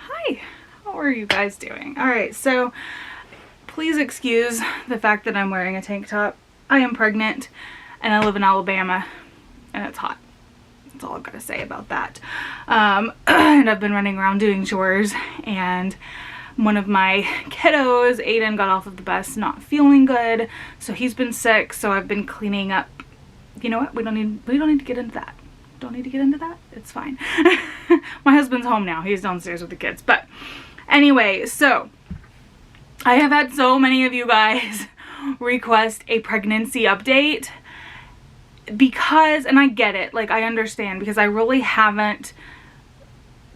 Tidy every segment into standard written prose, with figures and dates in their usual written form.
Hi, how are you guys doing? Alright, so please excuse the fact that I'm wearing a tank top. I am pregnant and I live in Alabama and it's hot. That's all I've got to say about that. And I've been running around doing chores, and one of my kiddos, Aiden, got off of the bus not feeling good, so he's been sick, so I've been cleaning up. You know what? We don't need to get into that. Don't need to get into that. It's fine. My husband's home now. He's downstairs with the kids. But anyway, so I have had so many of you guys request a pregnancy update because, and I get it, like I understand, because I really haven't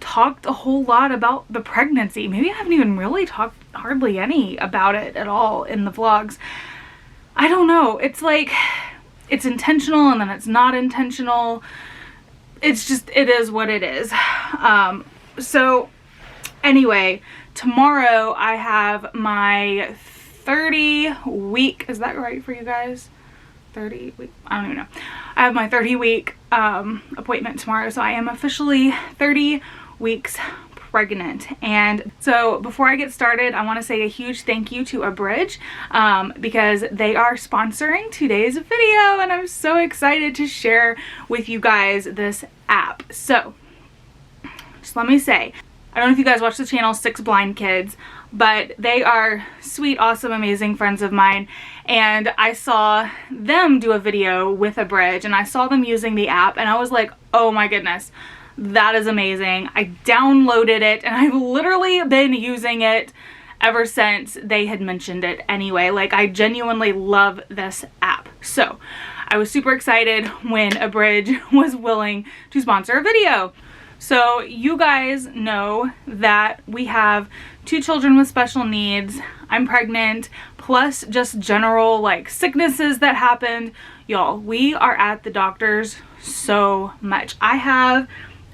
talked a whole lot about the pregnancy. Maybe I haven't even really talked hardly any about it at all in the vlogs. I don't know. It's like, it's intentional and then it's not intentional. It's just, it is what it is. So anyway, tomorrow I have my 30-week, is that right for you guys? 30 week, I don't even know. I have my 30-week appointment tomorrow, so I am officially 30 weeks pregnant. And so before I get started, I want to say a huge thank you to Abridge because they are sponsoring today's video, and I'm so excited to share with you guys this app. So just let me say, I don't know if you guys watch the channel Six Blind Kids, but they are sweet, awesome, amazing friends of mine, and I saw them do a video with Abridge and I saw them using the app and I was like, oh my goodness, that is amazing. I downloaded it and I've literally been using it ever since they had mentioned it anyway. Like, I genuinely love this app. So I was super excited when Abridge was willing to sponsor a video. So you guys know that we have 2 children with special needs. I'm pregnant, plus just general like sicknesses that happened. Y'all, we are at the doctor's so much. I have,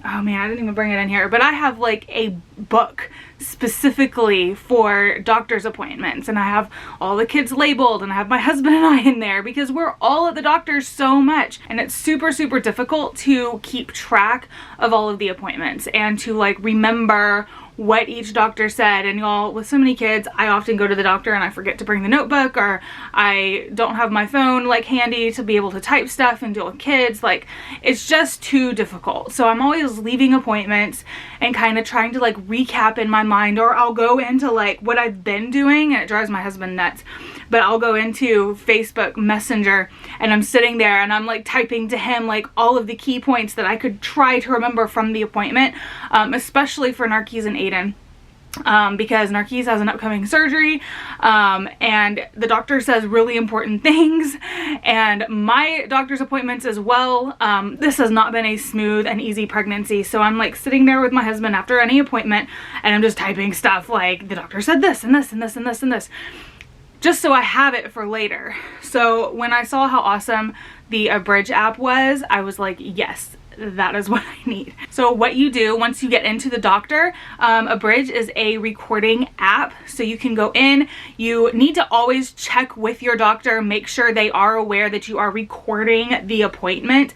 oh man, I didn't even bring it in here, but I have like a book specifically for doctor's appointments, and I have all the kids labeled, and I have my husband and I in there because we're all at the doctor's so much, and it's super difficult to keep track of all of the appointments and to like remember what each doctor said. And y'all, with so many kids, I often go to the doctor and I forget to bring the notebook, or I don't have my phone like handy to be able to type stuff and deal with kids. Like, it's just too difficult. So I'm always leaving appointments and kind of trying to like recap in my mind, or I'll go into like what I've been doing, and it drives my husband nuts, but I'll go into Facebook Messenger and I'm sitting there and I'm like typing to him like all of the key points that I could try to remember from the appointment, especially for Narkis and Aiden. Because Narkis has an upcoming surgery, and the doctor says really important things, and my doctor's appointments as well. This has not been a smooth and easy pregnancy, so I'm like sitting there with my husband after any appointment and I'm just typing stuff like, the doctor said this and this and this and this and this, just so I have it for later. So when I saw how awesome the Abridge app was, I was like, yes, that is what I need. So what you do once you get into the doctor, Abridge is a recording app, so you can go in. You need to always check with your doctor, make sure they are aware that you are recording the appointment,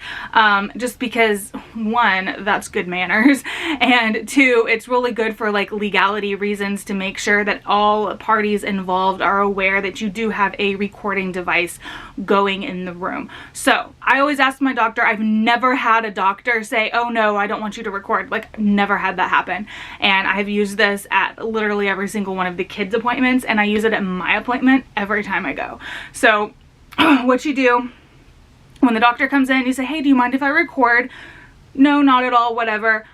just because 1, that's good manners, and 2, it's really good for like legality reasons to make sure that all parties involved are aware that you do have a recording device going in the room. So I always ask my doctor. I've never had a doctor say, oh no, I don't want you to record. Like, I've never had that happen. And I have used this at literally every single one of the kids' appointments, and I use it at my appointment every time I go. So what you do when the doctor comes in, you say, hey, do you mind if I record? No, not at all, whatever.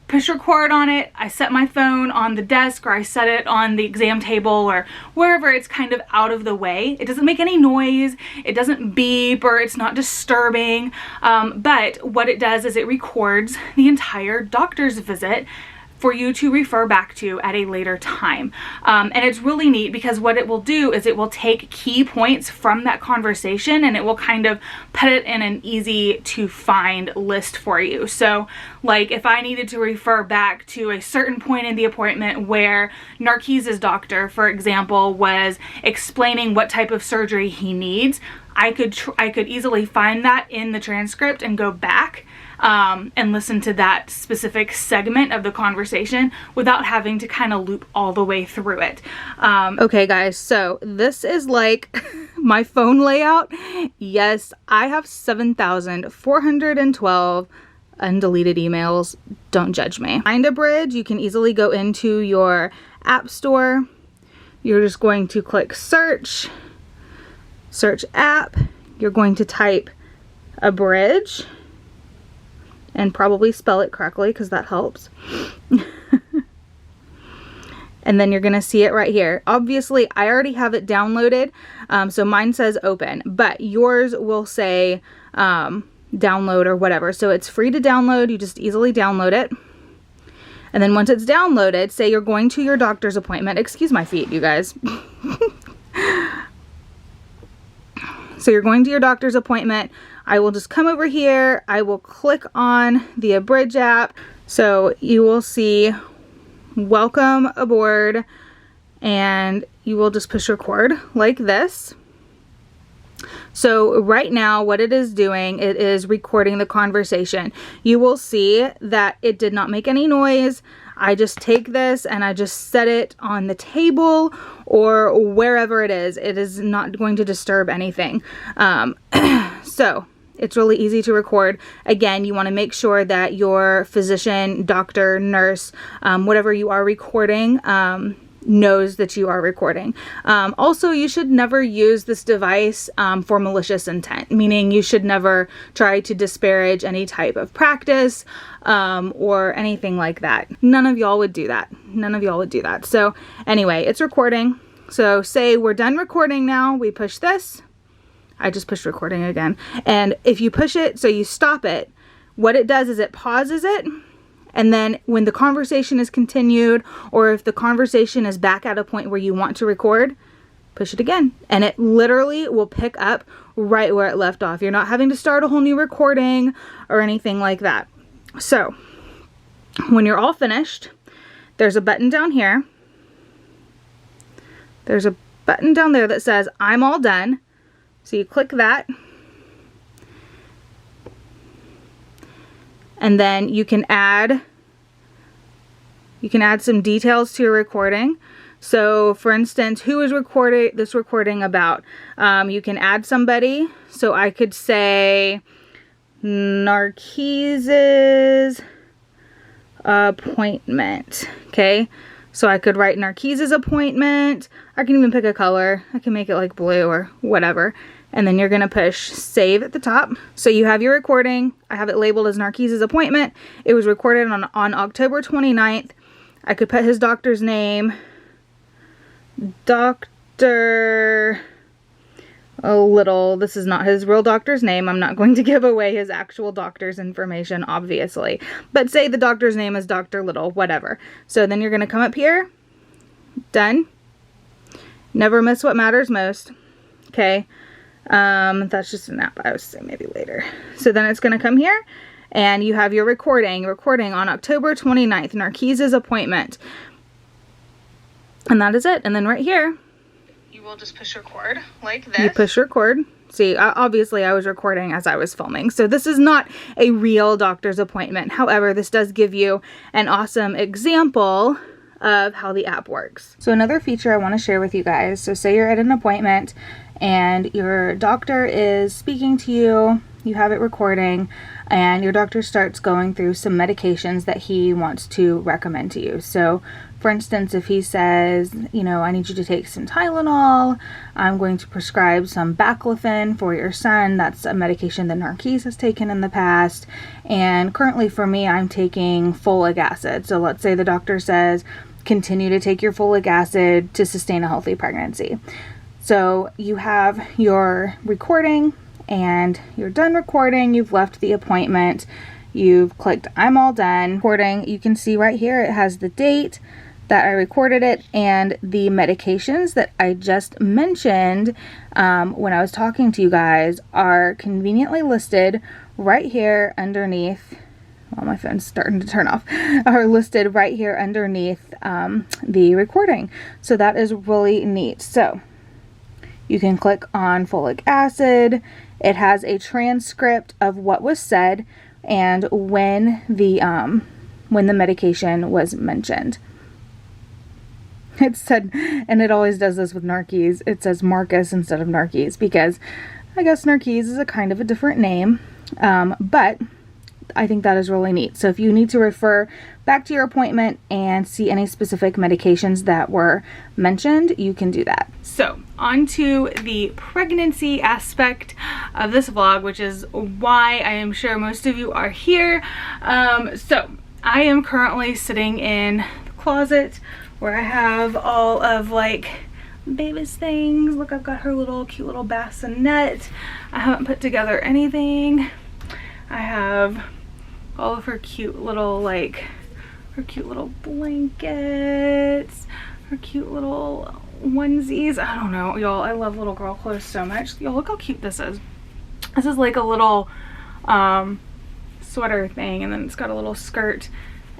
Push record on it. I set my phone on the desk, or I set it on the exam table, or wherever it's kind of out of the way. It doesn't make any noise, it doesn't beep, or it's not disturbing, but what it does is it records the entire doctor's visit for you to refer back to at a later time. And it's really neat because what it will do is it will take key points from that conversation and it will kind of put it in an easy to find list for you. So like if I needed to refer back to a certain point in the appointment where Narkis' doctor, for example, was explaining what type of surgery he needs, I could easily find that in the transcript and go back and listen to that specific segment of the conversation without having to kind of loop all the way through it. Okay guys, so this is like my phone layout. Yes, I have 7,412 undeleted emails. Don't judge me. Find a bridge. You can easily go into your app store. You're just going to click search app. You're going to type abridge and probably spell it correctly because that helps. And then you're gonna see it right here. Obviously, I already have it downloaded, so mine says open, but yours will say download or whatever. So it's free to download. You just easily download it. And then once it's downloaded, say you're going to your doctor's appointment. Excuse my feet, you guys. So you're going to your doctor's appointment. I will just come over here. I will click on the Abridge app. So you will see welcome aboard, and you will just push record like this. So right now what it is doing, it is recording the conversation. You will see that it did not make any noise. I just take this and I just set it on the table or wherever it is. It is not going to disturb anything. So it's really easy to record. Again, you want to make sure that your physician, doctor, nurse, whatever you are recording, knows that you are recording. Also, you should never use this device for malicious intent, meaning you should never try to disparage any type of practice or anything like that. None of y'all would do that. None of y'all would do that. So anyway, it's recording. So say we're done recording now. We push this. I just pushed recording again. And if you push it, so you stop it, what it does is it pauses it. And then when the conversation is continued, or if the conversation is back at a point where you want to record, push it again. And it literally will pick up right where it left off. You're not having to start a whole new recording or anything like that. So when you're all finished, there's a button down here. There's a button down there that says, I'm all done. So you click that. And then you can add some details to your recording. So for instance, who is this recording about? You can add somebody. So I could say Narcise's appointment. Okay. So I could write Narcise's appointment. I can even pick a color. I can make it like blue or whatever. And then you're going to push save at the top. So you have your recording. I have it labeled as Narcise's appointment. It was recorded on October 29th. I could put his doctor's name. Dr. Little. This is not his real doctor's name. I'm not going to give away his actual doctor's information, obviously. But say the doctor's name is Dr. Little, whatever. So then you're going to come up here. Done. Never miss what matters most. Okay. That's just an app. I would say maybe later. So then it's going to come here and you have your recording on October 29th, Narcise's appointment. And that is it. And then right here, you will just push record like this. You push record. See, obviously I was recording as I was filming. So this is not a real doctor's appointment. However, this does give you an awesome example of how the app works. So another feature I want to share with you guys. So say you're at an appointment and your doctor is speaking to you, you have it recording, and your doctor starts going through some medications that he wants to recommend to you. So for instance, if he says, you know, I need you to take some Tylenol, I'm going to prescribe some baclofen for your son. That's a medication that Narcise has taken in the past. And currently for me, I'm taking folic acid. So let's say the doctor says, continue to take your folic acid to sustain a healthy pregnancy. So you have your recording and you're done recording. You've left the appointment. You've clicked I'm all done recording. You can see right here it has the date that I recorded it and the medications that I just mentioned when I was talking to you guys are conveniently listed right here underneath. Well, my phone's starting to turn off. Are listed right here underneath the recording. So that is really neat. So you can click on folic acid. It has a transcript of what was said. and when the medication was mentioned. It said, and it always does this with Narkees, it says Marcus instead of Narkees, because I guess Narkees is a kind of a different name, but I think that is really neat. So if you need to refer back to your appointment and see any specific medications that were mentioned, you can do that. So on to the pregnancy aspect of this vlog, which is why I am sure most of you are here. So I am currently sitting in the closet where I have all of like baby's things. Look, I've got her little cute little bassinet. I haven't put together anything. I have all of her cute little blankets, her cute little onesies. I don't know, y'all, I love little girl clothes so much. Y'all, look how cute this is. This is like a little sweater thing, and then it's got a little skirt,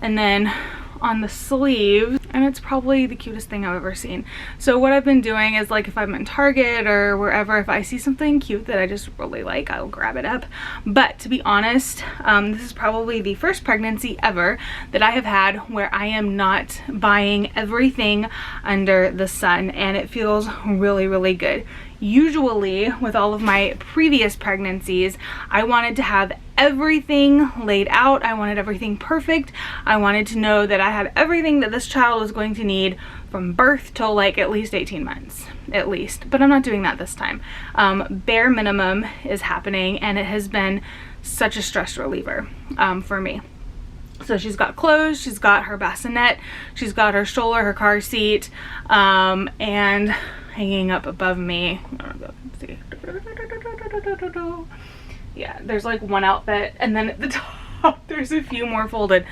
and then on the sleeves, and it's probably the cutest thing I've ever seen. So what I've been doing is, like, if I'm in Target or wherever, if I see something cute that I just really like, I'll grab it up. But to be honest, this is probably the first pregnancy ever that I have had where I am not buying everything under the sun, and it feels really, really good. Usually with all of my previous pregnancies, I wanted to have everything laid out. I wanted everything perfect. I wanted to know that I had everything that this child was going to need from birth till like at least 18 months, at least. But I'm not doing that this time. Bare minimum is happening, and it has been such a stress reliever for me. So she's got clothes, she's got her bassinet, she's got her stroller, her car seat, and hanging up above me, yeah, there's like one outfit, and then at the top there's a few more folded.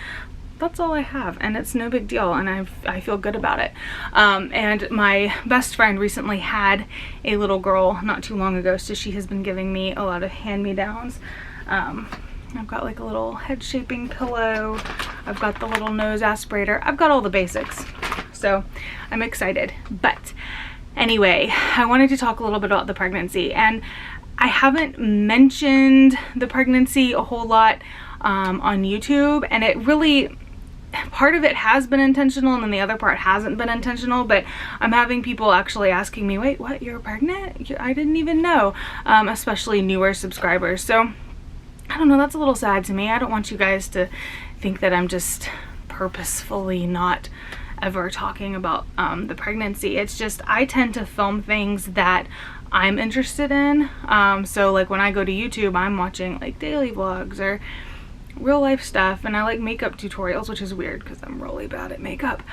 That's all I have, and it's no big deal, and I feel good about it. And my best friend recently had a little girl not too long ago, so she has been giving me a lot of hand-me-downs. I've got like a little head shaping pillow, I've got the little nose aspirator, I've got all the basics, so I'm excited. But anyway, I wanted to talk a little bit about the pregnancy, and I haven't mentioned the pregnancy a whole lot on YouTube, and it really, part of it has been intentional and then the other part hasn't been intentional, but I'm having people actually asking me, wait, what, you're pregnant? I didn't even know, especially newer subscribers. So I don't know, that's a little sad to me. I don't want you guys to think that I'm just purposefully not ever talking about the pregnancy. It's just I tend to film things that I'm interested in. So like when I go to YouTube, I'm watching like daily vlogs or real life stuff, and I like makeup tutorials, which is weird because I'm really bad at makeup.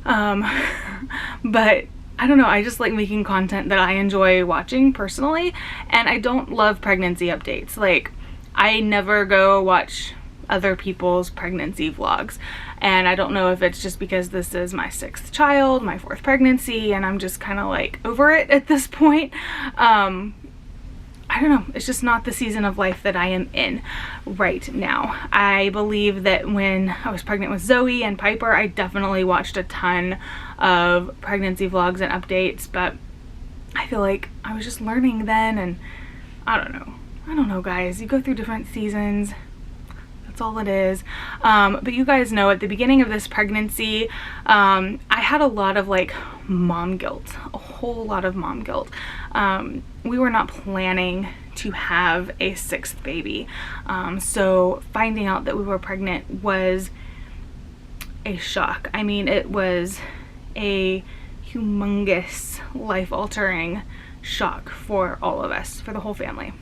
But I don't know, I just like making content that I enjoy watching personally, and I don't love pregnancy updates. Like, I never go watch other people's pregnancy vlogs, and I don't know if it's just because this is my 6th child, my 4th pregnancy, and I'm just kind of like over it at this point. I don't know, it's just not the season of life that I am in right now. I believe that when I was pregnant with Zoe and Piper, I definitely watched a ton of pregnancy vlogs and updates, but I feel like I was just learning then, and I don't know guys, you go through different seasons. That's all it is. But you guys know at the beginning of this pregnancy, I had a lot of like mom guilt, a whole lot of mom guilt. We were not planning to have a 6th baby. So finding out that we were pregnant was a shock. I mean, it was a humongous life-altering shock for all of us, for the whole family.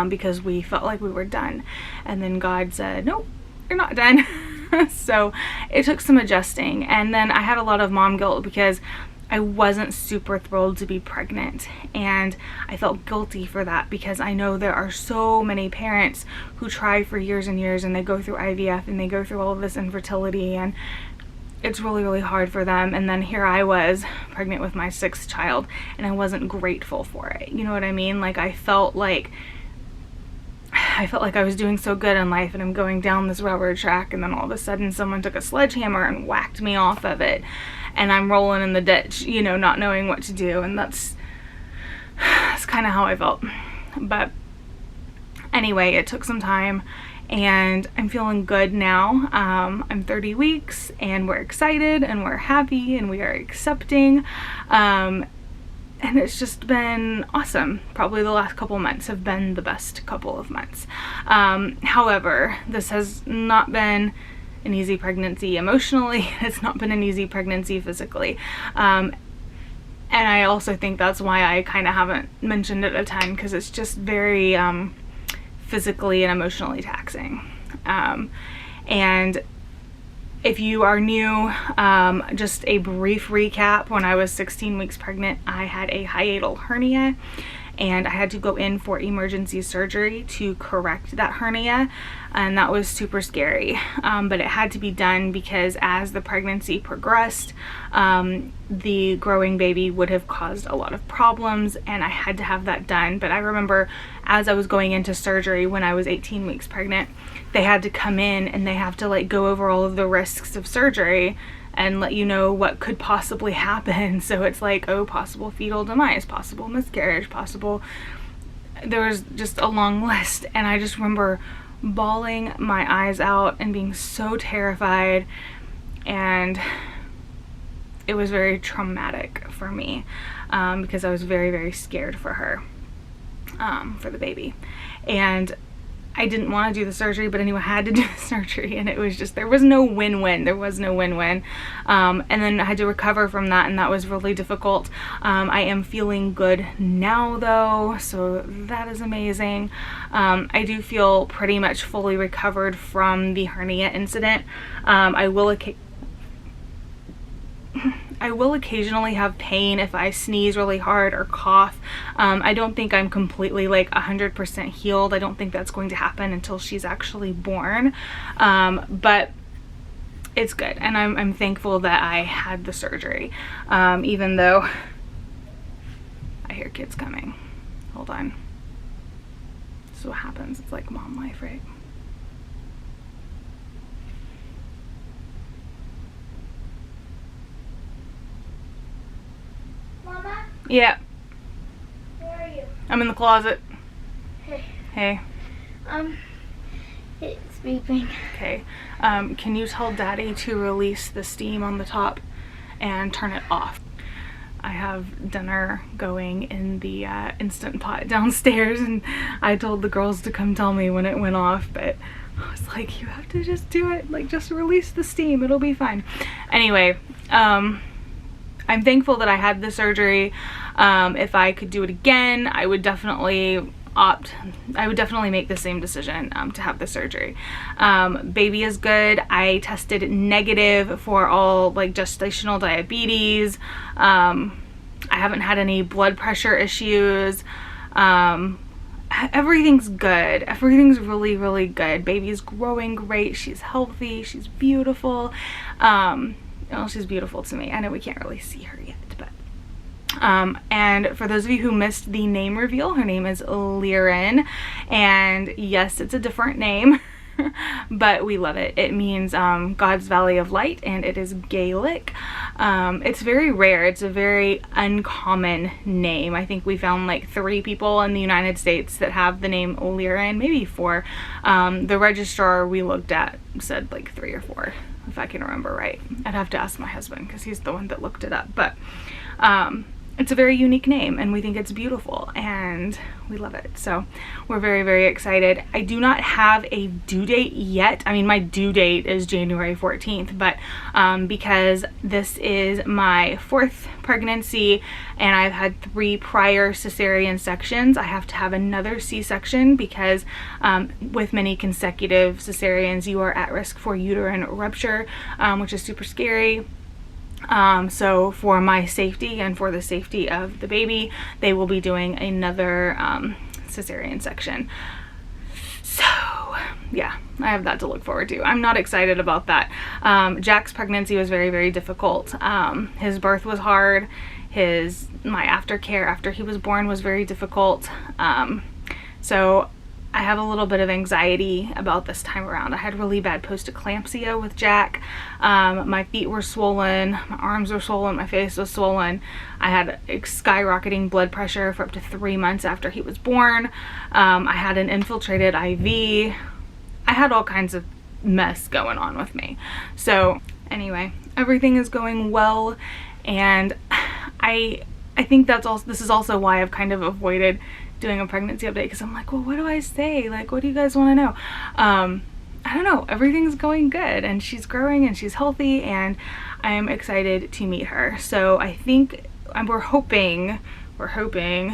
Because we felt like we were done, and then God said, nope, you're not done. So it took some adjusting, and then I had a lot of mom guilt because I wasn't super thrilled to be pregnant, and I felt guilty for that because I know there are so many parents who try for years and years, and they go through IVF and they go through all of this infertility, and it's really, really hard for them. And then here I was pregnant with my 6th child, and I wasn't grateful for it. You know what I mean? Like, I felt like I was doing so good in life, and I'm going down this railroad track, and then all of a sudden someone took a sledgehammer and whacked me off of it, and I'm rolling in the ditch, you know, not knowing what to do. And that's kind of how I felt. But anyway, it took some time, and I'm feeling good now. I'm 30 weeks and we're excited and we're happy and we are accepting. And it's just been awesome. Probably the last couple months have been the best couple of months. However, this has not been an easy pregnancy emotionally. It's not been an easy pregnancy physically. And I also think that's why I kind of haven't mentioned it a ton, because it's just very physically and emotionally taxing. And if you are new, just a brief recap. When I was 16 weeks pregnant, I had a hiatal hernia and I had to go in for emergency surgery to correct that hernia, and that was super scary. But it had to be done because as the pregnancy progressed, the growing baby would have caused a lot of problems, and I had to have that done. But I remember as I was going into surgery when I was 18 weeks pregnant, they had to come in and they have to like go over all of the risks of surgery and let you know what could possibly happen. So it's like, oh, possible fetal demise, possible miscarriage, possible, there was just a long list. And I just remember bawling my eyes out and being so terrified, and it was very traumatic for me, because I was very, very scared for her, for the baby. And I didn't want to do the surgery, but anyway, I had to do the surgery, and it was just, there was no win-win. There was no win-win. And then I had to recover from that, and that was really difficult. I am feeling good now though, so that is amazing. I do feel pretty much fully recovered from the hernia incident. I will occasionally have pain if I sneeze really hard or cough. I don't think I'm completely like 100% healed. I don't think that's going to happen until she's actually born. But it's good, and I'm thankful that I had the surgery, even though I hear kids coming. Hold on. This is what happens. It's like mom life, right? Mama? Yeah. Where are you? I'm in the closet. Hey. Hey. It's beeping. Okay. Can you tell Daddy to release the steam on the top and turn it off? I have dinner going in the Instant Pot downstairs, and I told the girls to come tell me when it went off, but I was like, you have to just do it. Like, just release the steam. It'll be fine. Anyway, I'm thankful that I had the surgery. If I could do it again, I would definitely make the same decision to have the surgery. Baby is good. I tested negative for all like gestational diabetes. I haven't had any blood pressure issues. Everything's good. Everything's really, really good. Baby's growing great. She's healthy. She's beautiful. Well, she's beautiful to me. I know we can't really see her yet, but and for those of you who missed the name reveal, her name is Liren, and yes, it's a different name, but we love it. It means God's Valley of Light, and it is Gaelic. It's very rare. It's a very uncommon name. I think we found like 3 people in the United States that have the name Liren, maybe 4. The registrar we looked at said like 3 or 4, if I can remember right. I'd have to ask my husband because he's the one that looked it up, but it's a very unique name, and we think it's beautiful, and we love it. So we're very, very excited. I do not have a due date yet. I mean, my due date is January 14th, but because this is my 4th pregnancy and I've had 3 prior cesarean sections, I have to have another C-section because with many consecutive cesareans, you are at risk for uterine rupture, which is super scary. So for my safety and for the safety of the baby, they will be doing another cesarean section. So yeah, I have that to look forward to. I'm not excited about that. Jack's pregnancy was very, very difficult. His birth was hard. My aftercare after he was born was very difficult. So I have a little bit of anxiety about this time around. I had really bad post-eclampsia with Jack. My feet were swollen, my arms were swollen, my face was swollen. I had skyrocketing blood pressure for up to 3 months after he was born. I had an infiltrated IV. I had all kinds of mess going on with me. So anyway, everything is going well, and I think this is also why I've kind of avoided doing a pregnancy update, because I'm like, well, what do I say? Like, what do you guys want to know? I don't know, everything's going good, and she's growing and she's healthy, and I am excited to meet her. So I think we're hoping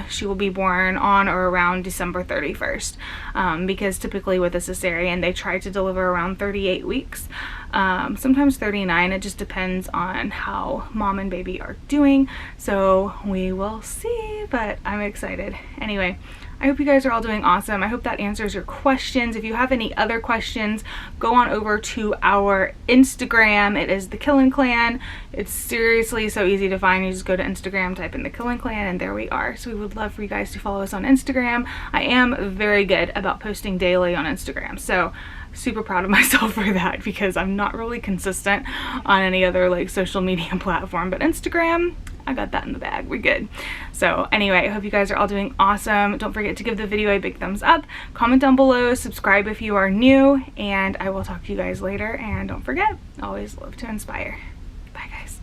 she will be born on or around December 31st, because typically with a cesarean they try to deliver around 38 weeks, sometimes 39. It just depends on how mom and baby are doing, so we will see, but I'm excited. Anyway, I hope you guys are all doing awesome. I hope that answers your questions. If you have any other questions, go on over to our Instagram. It is the Killen Clan. It's seriously so easy to find. You just go to Instagram, type in the Killen Clan, and there we are. So we would love for you guys to follow us on Instagram. I am very good about posting daily on Instagram, so super proud of myself for that, because I'm not really consistent on any other like social media platform, but Instagram, I got that in the bag. We're good. So anyway, I hope you guys are all doing awesome. Don't forget to give the video a big thumbs up, comment down below, subscribe if you are new, and I will talk to you guys later. And don't forget, always love to inspire. Bye guys.